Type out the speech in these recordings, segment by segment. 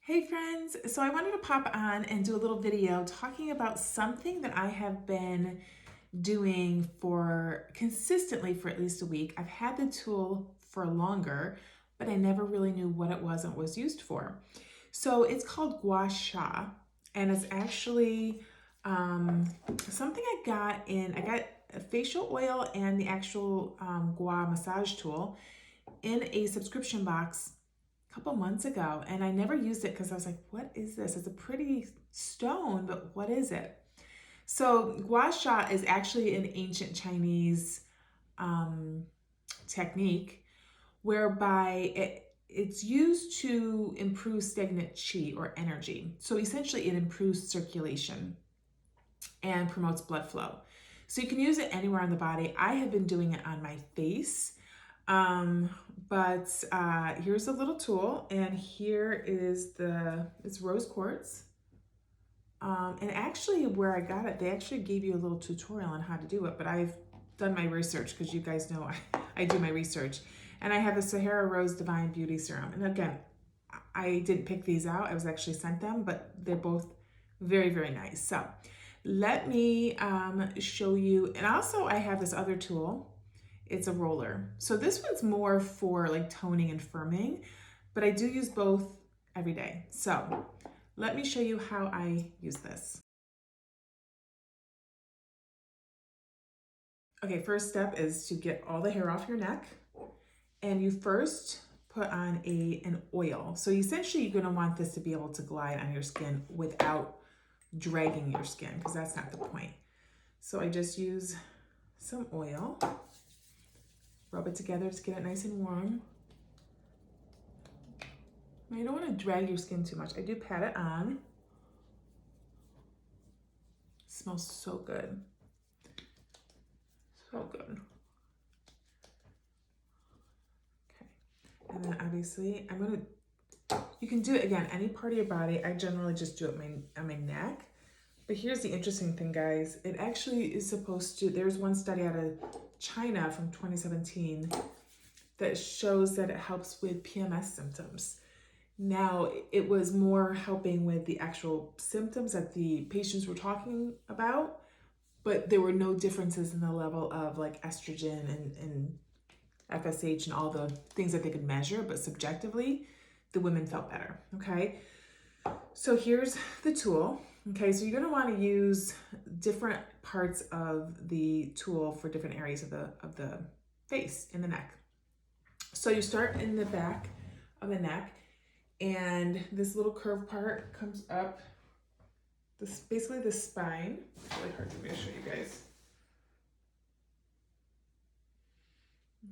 Hey friends, so I wanted to pop on and do a little video talking about something that I have been doing for consistently for at least a week. I've had the tool for longer, but I never really knew what it was and what it was used for. So it's called Gua Sha, and it's actually something I got a facial oil and the actual Gua massage tool in a subscription box couple months ago, and I never used it because I was like, what is this? It's a pretty stone, but what is it? So Gua Sha is actually an ancient Chinese technique whereby it's used to improve stagnant qi or energy. So essentially it improves circulation and promotes blood flow. So you can use it anywhere on the body. I have been doing it on my face. Here's a little tool, and here is it's rose quartz. And actually where I got it, they actually gave you a little tutorial on how to do it, but I've done my research because you guys know I do my research. And I have the Sahara Rose Divine Beauty Serum. And again, I didn't pick these out. I was actually sent them, but they're both very, very nice. So let me show you. And also I have this other tool. It's a roller. So this one's more for like toning and firming, but I do use both every day. So let me show you how I use this. Okay, first step is to get all the hair off your neck. And you first put on an oil. So essentially you're gonna want this to be able to glide on your skin without dragging your skin, because that's not the point. So I just use some oil. Rub it together to get it nice and warm. Now, you don't want to drag your skin too much. I do pat it on. It smells so good. So good. Okay. And then obviously you can do it again, any part of your body. I generally just do it on my neck. But here's the interesting thing, guys. It actually is supposed to, there's one study out of China from 2017 that shows that it helps with PMS symptoms. Now, it was more helping with the actual symptoms that the patients were talking about, but there were no differences in the level of like estrogen and FSH and all the things that they could measure, but subjectively, the women felt better, okay? So here's the tool. Okay, so you're gonna wanna use different parts of the tool for different areas of the face, in the neck. So you start in the back of the neck, and this little curved part comes up, basically the spine. It's really hard for me to show you guys.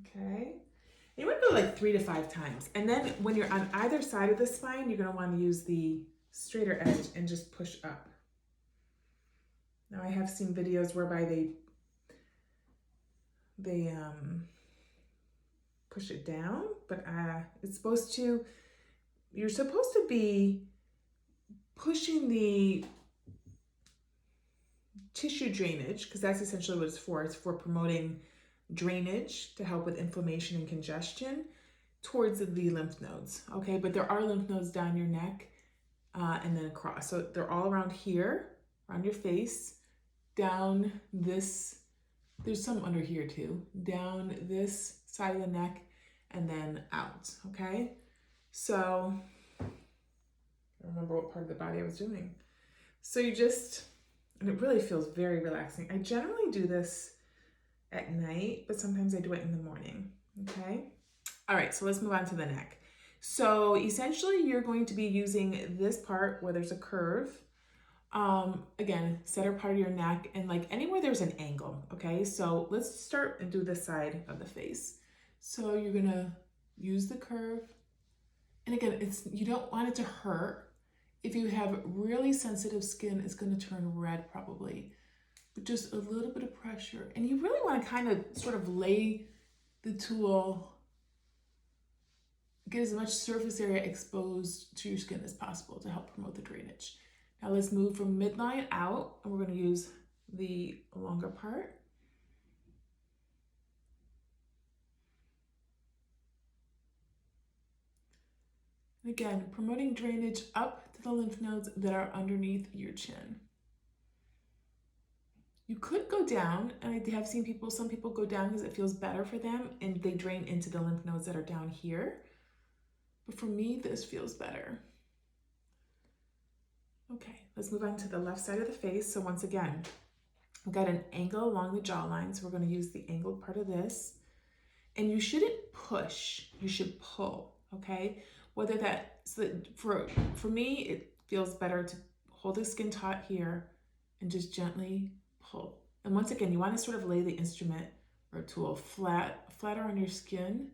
Okay, and you wanna go like 3 to 5 times. And then when you're on either side of the spine, you're gonna wanna use the straighter edge and just push up. Now I have seen videos whereby they push it down, but you're supposed to be pushing the tissue drainage, because that's essentially what it's for. It's for promoting drainage to help with inflammation and congestion towards the lymph nodes, okay? But there are lymph nodes down your neck and then across. So they're all around here, around your face, down this, there's some under here too, down this side of the neck and then out, okay? So, I don't remember what part of the body I was doing. So and it really feels very relaxing. I generally do this at night, but sometimes I do it in the morning, okay? All right, so let's move on to the neck. So essentially you're going to be using this part where there's a curve. Again, center part of your neck and like anywhere there's an angle, okay? So let's start and do this side of the face. So you're gonna use the curve. And again, you don't want it to hurt. If you have really sensitive skin, it's gonna turn red probably. But just a little bit of pressure. And you really wanna kind of sort of lay the tool, get as much surface area exposed to your skin as possible to help promote the drainage. Now let's move from midline out, and we're gonna use the longer part. And again, promoting drainage up to the lymph nodes that are underneath your chin. You could go down, and I have seen some people go down because it feels better for them and they drain into the lymph nodes that are down here. But for me, this feels better. Okay, let's move on to the left side of the face. So once again, we've got an angle along the jawline, so we're going to use the angled part of this. And you shouldn't push, you should pull, okay? Whether that, so that for me, it feels better to hold the skin taut here and just gently pull. And once again, you want to sort of lay the instrument or tool flatter on your skin,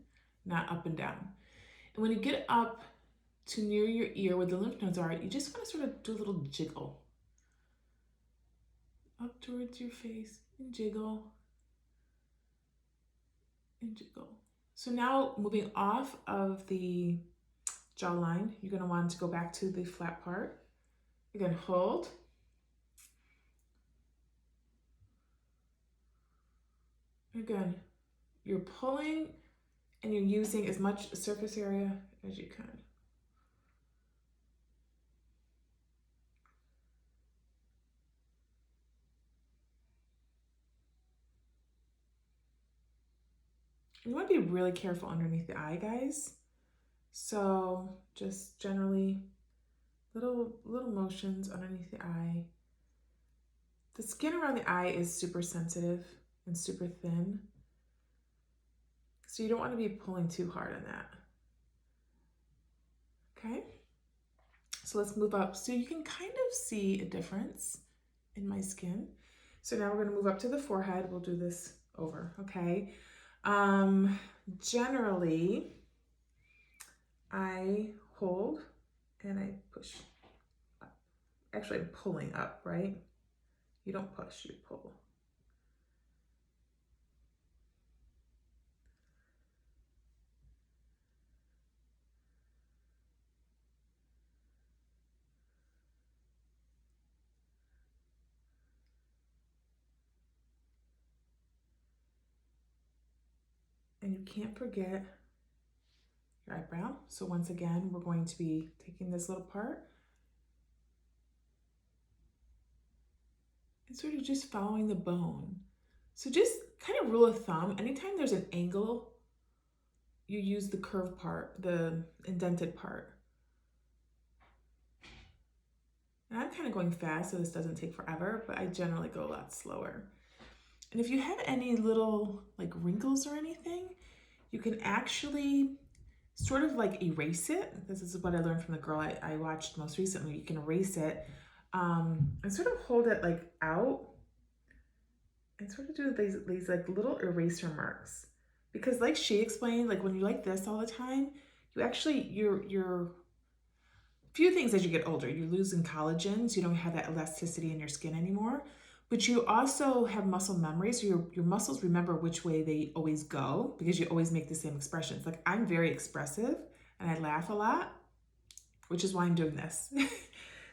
not up and down. And when you get up to near your ear where the lymph nodes are, you just want to sort of do a little jiggle. Up towards your face and jiggle. And jiggle. So now moving off of the jawline, you're going to want to go back to the flat part. Again, hold. Again, you're pulling and you're using as much surface area as you can. You want to be really careful underneath the eye, guys. So just generally little motions underneath the eye. The skin around the eye is super sensitive and super thin. So you don't want to be pulling too hard on that. Okay. So let's move up. So you can kind of see a difference in my skin. So now we're going to move up to the forehead. We'll do this over, okay? Generally, I hold and I push up. Actually, I'm pulling up, right? You don't push, you pull. And you can't forget your eyebrow. So once again, we're going to be taking this little part and sort of just following the bone. So just kind of rule of thumb, anytime there's an angle, you use the curved part, the indented part. And I'm kind of going fast, so this doesn't take forever, but I generally go a lot slower. And if you have any little like wrinkles or anything, you can actually sort of like erase it. This is what I learned from the girl I watched most recently. You can erase it and sort of hold it like out and sort of do these like little eraser marks. Because like she explained, like when you like this all the time, you actually, you're few things as you get older. You're losing collagen, so you don't have that elasticity in your skin anymore. But you also have muscle memory, so your muscles remember which way they always go because you always make the same expressions. Like I'm very expressive and I laugh a lot, which is why I'm doing this.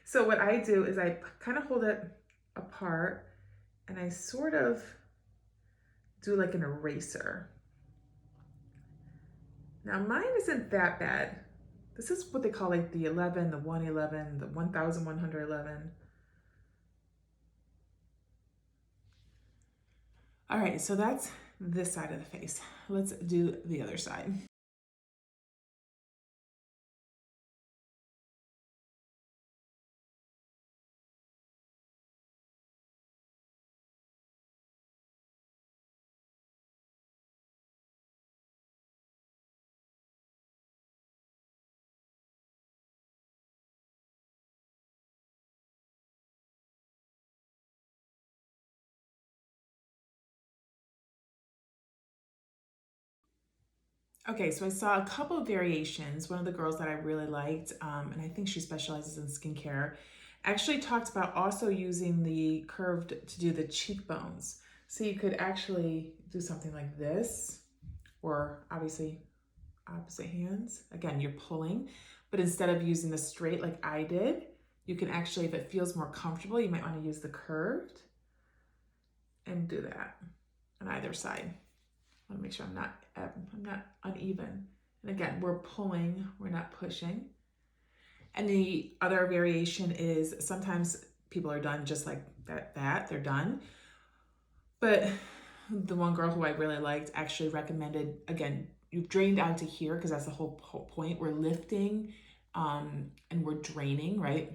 So what I do is I kind of hold it apart and I sort of do like an eraser. Now mine isn't that bad. This is what they call like the 11, the 111, the 1111. All right, so that's this side of the face. Let's do the other side. Okay, so I saw a couple of variations. One of the girls that I really liked, and I think she specializes in skincare, actually talked about also using the curved to do the cheekbones. So you could actually do something like this, or obviously opposite hands. Again, you're pulling, but instead of using the straight like I did, you can actually, if it feels more comfortable, you might want to use the curved and do that on either side. I want to make sure I'm not uneven. And again, we're pulling, we're not pushing. And the other variation is sometimes people are done just like that, they're done. But the one girl who I really liked actually recommended, again, you've drained out to here because that's the whole point. We're lifting and we're draining, right?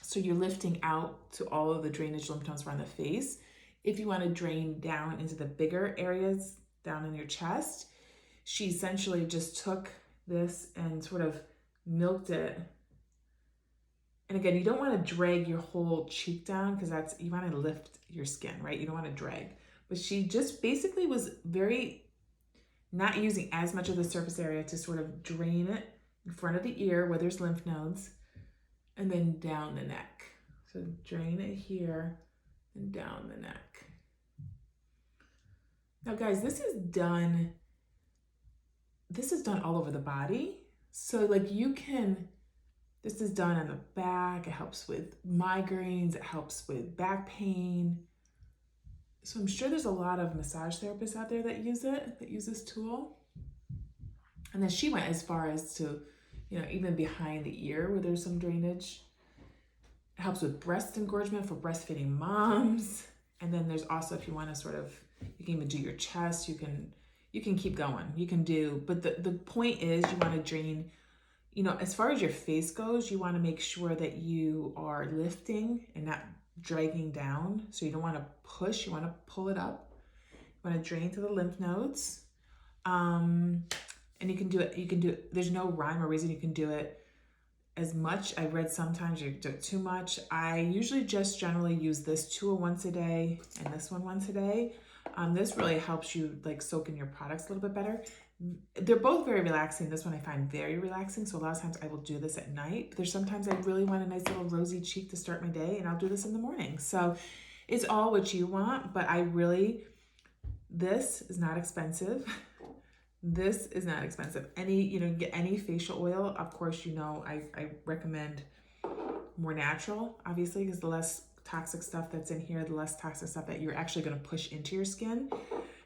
So you're lifting out to all of the drainage lymph nodes around the face. If you want to drain down into the bigger areas down in your chest, she essentially just took this and sort of milked it. And again, you don't want to drag your whole cheek down because that's, you want to lift your skin, right? You don't want to drag. But she just basically was very not using as much of the surface area to sort of drain it in front of the ear where there's lymph nodes, and then down the neck. So drain it here and down the neck. Now guys, this is done all over the body. So like this is done on the back. It helps with migraines. It helps with back pain. So I'm sure there's a lot of massage therapists out there that use this tool. And then she went as far as to, even behind the ear where there's some drainage. It helps with breast engorgement for breastfeeding moms. And then there's also, if you want to you can even do your chest. You can keep going. You can do, but the point is you want to drain, as far as your face goes, you want to make sure that you are lifting and not dragging down. So you don't want to push, you want to pull it up. You want to drain to the lymph nodes. And you can do it, there's no rhyme or reason you can do it as much. I read sometimes you do it too much. I usually just generally use this tool once a day and this one once a day. This really helps you like soak in your products a little bit better. They're both very relaxing. This one I find very relaxing. So a lot of times I will do this at night. But there's sometimes I really want a nice little rosy cheek to start my day, and I'll do this in the morning. So it's all what you want, but this is not expensive. This is not expensive. Get any facial oil. Of course, I recommend more natural, obviously, because the less toxic stuff that's in here, the less toxic stuff that you're actually going to push into your skin.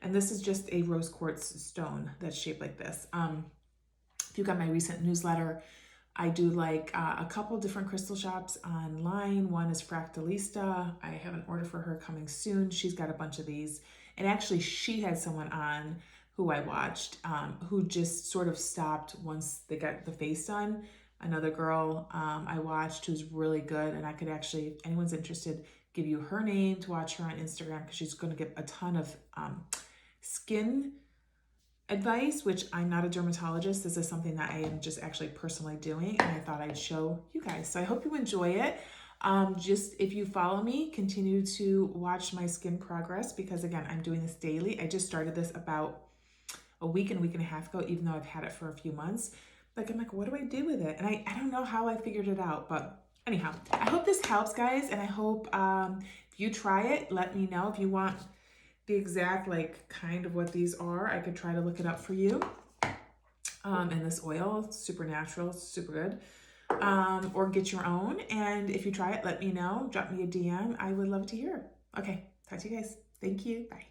And this is just a rose quartz stone that's shaped like this. If you got my recent newsletter, I do like a couple different crystal shops online. One is Fractalista. I have an order for her coming soon. She's got a bunch of these. And actually, she had someone on who I watched who just sort of stopped once they got the face done. Another girl I watched who's really good, and I could actually, if anyone's interested, give you her name to watch her on Instagram because she's going to get a ton of skin advice, which I'm not a dermatologist. This is something that I am just actually personally doing, and I thought I'd show you guys. So I hope you enjoy it. Just if you follow me, continue to watch my skin progress because again, I'm doing this daily. I just started this about a week and a half ago, even though I've had it for a few months. I'm like, what do I do with it? And I don't know how I figured it out, but anyhow, I hope this helps, guys. And I hope if you try it, let me know. If you want the exact, kind of what these are, I could try to look it up for you. And this oil, super natural, super good. Or get your own. And if you try it, let me know. Drop me a DM. I would love to hear. Okay, talk to you guys. Thank you. Bye.